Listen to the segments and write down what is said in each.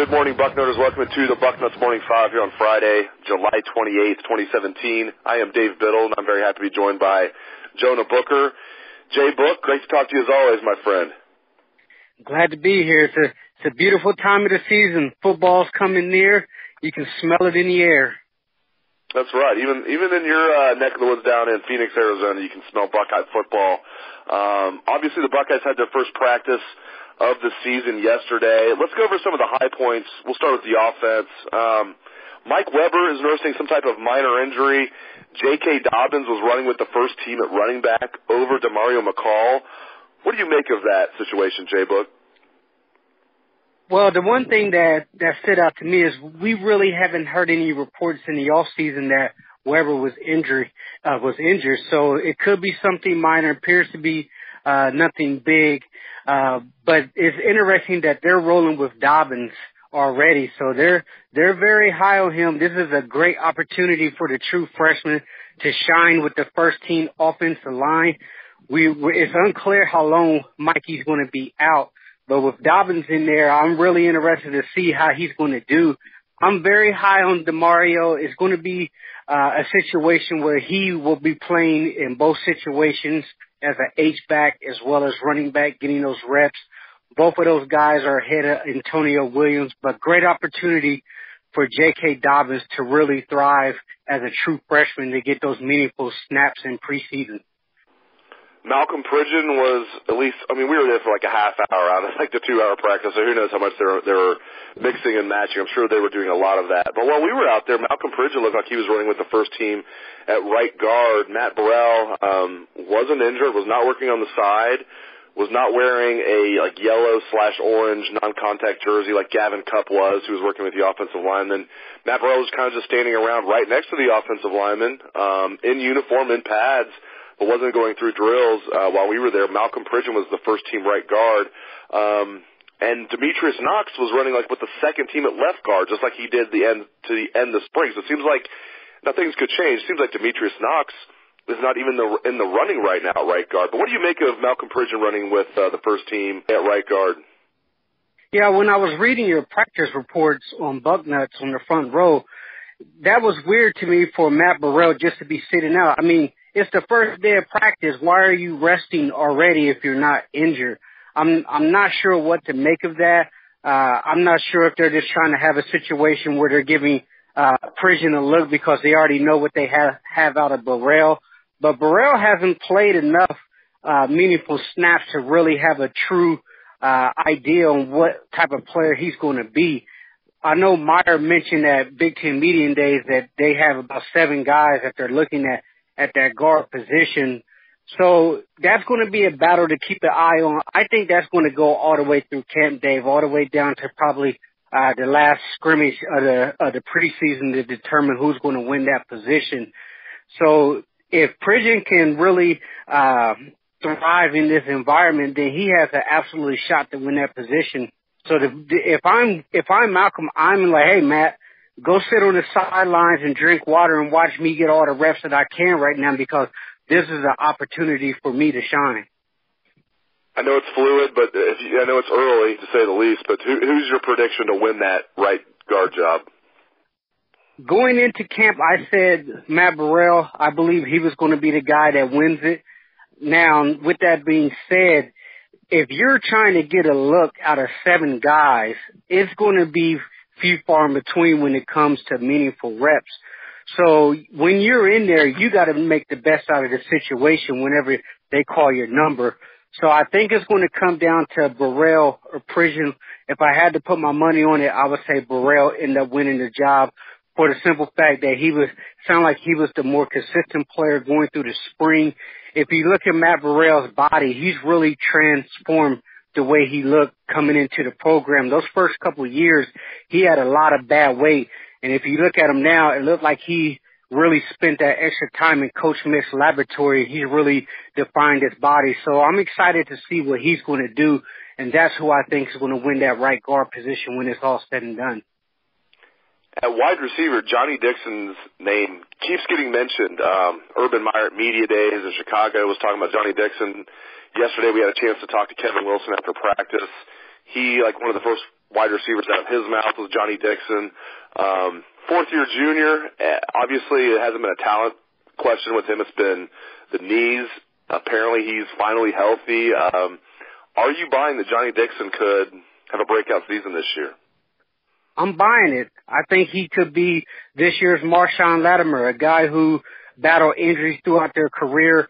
Good morning, Bucknutters. Welcome to the Bucknuts Morning 5 here on Friday, July 28th, 2017. I am Dave Biddle, and I'm very happy to be joined by Jonah Booker. Jay Book, great to talk to you as always, my friend. Glad to be here. It's a beautiful time of the season. Football's coming near. You can smell it in the air. That's right. Even in your neck of the woods down in Phoenix, Arizona, you can smell Buckeye football. Obviously, the Buckeyes had their first practice of the season yesterday. Let's go over some of the high points. We'll start with the offense. Mike Weber is nursing some type of minor injury. J.K. Dobbins was running with the first team at running back over Demario McCall. What do you make of that situation, J-Book? Well, the one thing that stood out to me is we really haven't heard any reports in the off season that Weber was injured. So it could be something minor. Appears to be nothing big. But it's interesting that they're rolling with Dobbins already. So they're very high on him. This is a great opportunity for the true freshman to shine with the first team offensive line. It's unclear how long Mikey's going to be out. But with Dobbins in there, I'm really interested to see how he's going to do. I'm very high on Demario. It's going to be a situation where he will be playing in both situations as an H-back as well as running back, getting those reps. Both of those guys are ahead of Antonio Williams, but great opportunity for J.K. Dobbins to really thrive as a true freshman to get those meaningful snaps in preseason. Malcolm Pridgeon was we were there for like a half hour out of like the 2-hour practice, so who knows how much they were mixing and matching. I'm sure they were doing a lot of that. But while we were out there, Malcolm Pridgeon looked like he was running with the first team at right guard. Matt Burrell wasn't injured, was not working on the side, was not wearing a like yellow/orange non-contact jersey like Gavin Cupp was, who was working with the offensive lineman. Matt Burrell was kind of just standing around right next to the offensive lineman, in uniform, in pads, but wasn't going through drills while we were there. Malcolm Pridgeon was the first team right guard. And Demetrius Knox was running like with the second team at left guard, just like he did to the end of spring. So it seems like now things could change. It seems like Demetrius Knox is not even in the running right now at right guard. But what do you make of Malcolm Pridgeon running with the first team at right guard? Yeah, when I was reading your practice reports on Bucknuts on the front row, that was weird to me for Matt Burrell just to be sitting out. I mean, it's the first day of practice. Why are you resting already if you're not injured? I'm not sure what to make of that. I'm not sure if they're just trying to have a situation where they're giving Pridgeon a look because they already know what they have out of Burrell. But Burrell hasn't played enough meaningful snaps to really have a true idea on what type of player he's going to be. I know Meyer mentioned at Big Ten Media Days that they have about 7 guys that they're looking at that guard position. So that's going to be a battle to keep an eye on. I think that's going to go all the way through Camp Dave, all the way down to probably the last scrimmage of the preseason to determine who's going to win that position. So if Pridgeon can really thrive in this environment, then he has an absolute shot to win that position. So if I'm Malcolm, I'm like, hey, Matt, go sit on the sidelines and drink water and watch me get all the reps that I can right now because this is an opportunity for me to shine. I know it's fluid, but I know it's early to say the least, but who's your prediction to win that right guard job? Going into camp, I said Matt Burrell. I believe he was going to be the guy that wins it. Now, with that being said, if you're trying to get a look out of 7 guys, it's going to be few far in between when it comes to meaningful reps. So when you're in there, you got to make the best out of the situation whenever they call your number. So I think it's going to come down to Burrell or Pridgeon. If I had to put my money on it, I would say Burrell ended up winning the job for the simple fact that he was the more consistent player going through the spring. If you look at Matt Burrell's body, he's really transformed the way he looked coming into the program. Those first couple of years, he had a lot of bad weight. And if you look at him now, it looked like he really spent that extra time in Coach Smith's laboratory. He really defined his body. So I'm excited to see what he's going to do. And that's who I think is going to win that right guard position when it's all said and done. At wide receiver, Johnnie Dixon's name keeps getting mentioned. Urban Meyer at Media Days in Chicago was talking about Johnnie Dixon. Yesterday we had a chance to talk to Kevin Wilson after practice. He, like one of the first wide receivers out of his mouth with Johnnie Dixon. Fourth-year junior, obviously it hasn't been a talent question with him. It's been the knees. Apparently he's finally healthy. Are you buying that Johnnie Dixon could have a breakout season this year? I'm buying it. I think he could be this year's Marshawn Latimer, a guy who battled injuries throughout their career.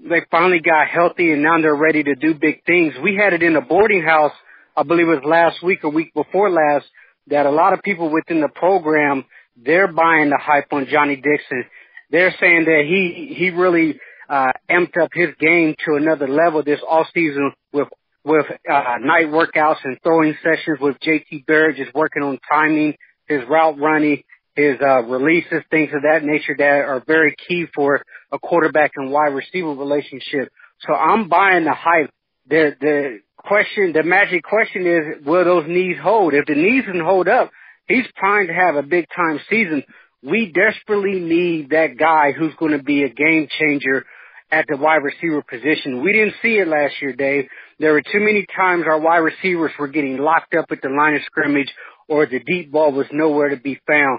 They finally got healthy, and now they're ready to do big things. We had it in the boarding house, I believe it was last week or week before last, that a lot of people within the program, they're buying the hype on Johnnie Dixon. They're saying that he really amped up his game to another level this offseason with night workouts and throwing sessions with JT Barrett, just working on timing, his route running, his releases, things of that nature that are very key for a quarterback and wide receiver relationship. So I'm buying the hype. The magic question is, will those knees hold? If the knees can hold up, he's primed to have a big time season. We desperately need that guy who's going to be a game changer at the wide receiver position. We didn't see it last year, Dave. There were too many times our wide receivers were getting locked up at the line of scrimmage or the deep ball was nowhere to be found.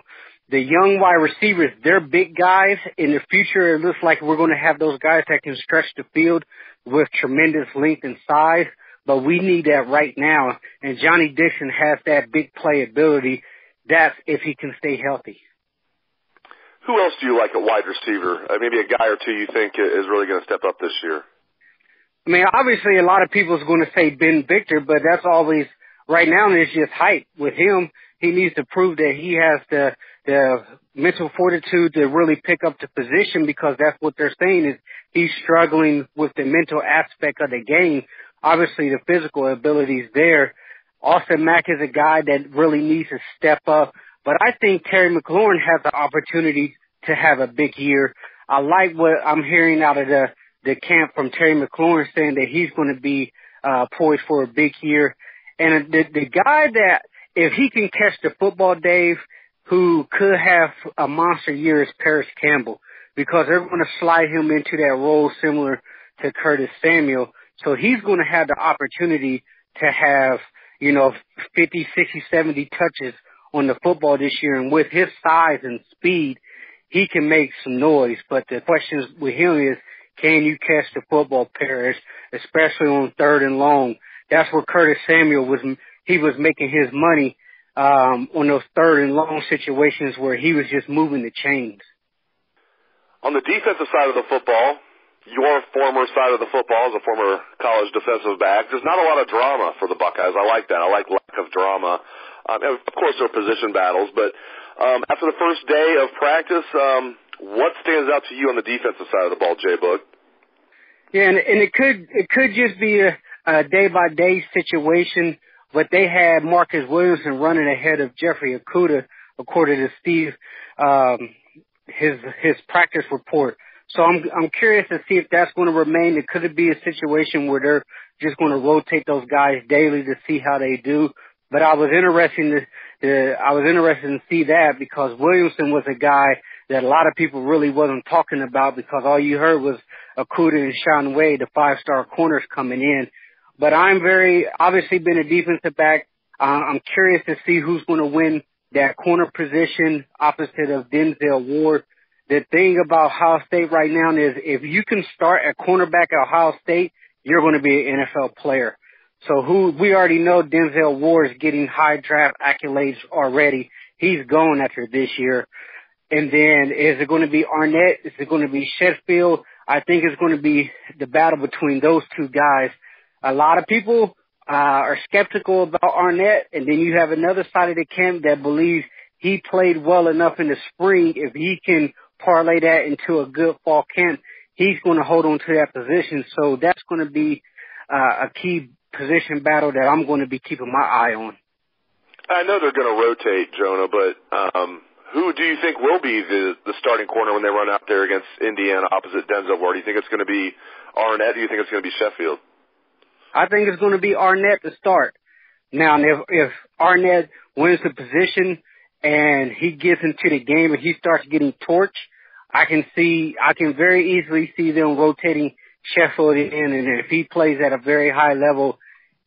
The young wide receivers, they're big guys. In the future, it looks like we're going to have those guys that can stretch the field with tremendous length and size, but we need that right now. And Johnnie Dixon has that big play ability. That's if he can stay healthy. Who else do you like at wide receiver? Maybe a guy or two you think is really going to step up this year? I mean, obviously a lot of people is going to say Ben Victor, but that's always, right now it's just hype. With him, he needs to prove that he has the mental fortitude to really pick up the position, because that's what they're saying is he's struggling with the mental aspect of the game. Obviously the physical ability is there. Austin Mack is a guy that really needs to step up. But I think Terry McLaurin has the opportunity to have a big year. I like what I'm hearing out of the camp from Terry McLaurin, saying that he's going to be poised for a big year. And the guy that, if he can catch the football, Dave, who could have a monster year is Paris Campbell, because they're going to slide him into that role similar to Curtis Samuel. So he's going to have the opportunity to have, 50, 60, 70 touches on the football this year, and with his size and speed, he can make some noise. But the question with him is, can you catch the football, Paris, especially on third and long? That's where Curtis Samuel was making his money on those third and long situations where he was just moving the chains. On the defensive side of the football, your former side of the football as a former college defensive back, there's not a lot of drama for the Buckeyes. I like that. I like lack of drama. And of course, there are position battles, but after the first day of practice, what stands out to you on the defensive side of the ball, Jay Book? Yeah, and it could just be a day-by-day situation, but they had Marcus Williamson running ahead of Jeffrey Okudah, according to Steve, his practice report. So I'm curious to see if that's going to remain. It could be a situation where they're just going to rotate those guys daily to see how they do. But I was interested to see that, because Williamson was a guy that a lot of people really wasn't talking about, because all you heard was Okudah and Sean Wade, the 5-star corners, coming in. But I'm obviously been a defensive back. I'm curious to see who's going to win that corner position opposite of Denzel Ward. The thing about Ohio State right now is if you can start at cornerback at Ohio State, you're going to be an NFL player. So we already know Denzel Ward is getting high draft accolades already. He's going after this year. And then is it going to be Arnett? Is it going to be Sheffield? I think it's going to be the battle between those two guys. A lot of people are skeptical about Arnett, and then you have another side of the camp that believes he played well enough in the spring. If he can parlay that into a good fall camp, he's going to hold on to that position. So that's going to be a key position battle that I'm going to be keeping my eye on. I know they're going to rotate, Jonah, but who do you think will be the starting corner when they run out there against Indiana opposite Denzel Ward? Do you think it's going to be Arnett, or do you think it's going to be Sheffield? I think it's going to be Arnett to start. Now, if Arnett wins the position and he gets into the game and he starts getting torched, I can very easily see them rotating Sheffield in, and if he plays at a very high level,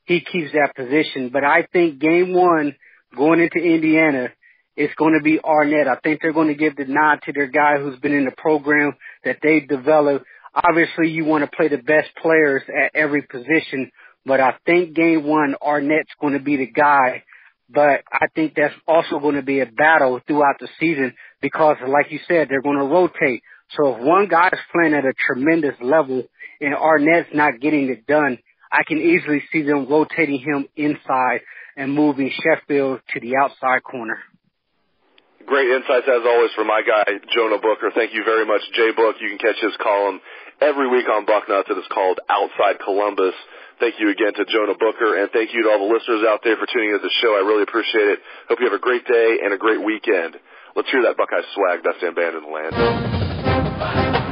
he keeps that position. But I think game one, going into Indiana, it's going to be Arnett. I think they're going to give the nod to their guy who's been in the program that they've developed. Obviously, you want to play the best players at every position, but I think game one, Arnett's going to be the guy. But I think that's also going to be a battle throughout the season because, like you said, they're going to rotate. So if one guy is playing at a tremendous level and Arnett's not getting it done, I can easily see them rotating him inside and moving Sheffield to the outside corner. Great insights, as always, from my guy, Jonah Booker. Thank you very much, Jay Book. You can catch his column every week on Bucknuts. It is called Outside Columbus. Thank you again to Jonah Booker, and thank you to all the listeners out there for tuning in to the show. I really appreciate it. Hope you have a great day and a great weekend. Let's hear that Buckeye swag. Best damn band in the land.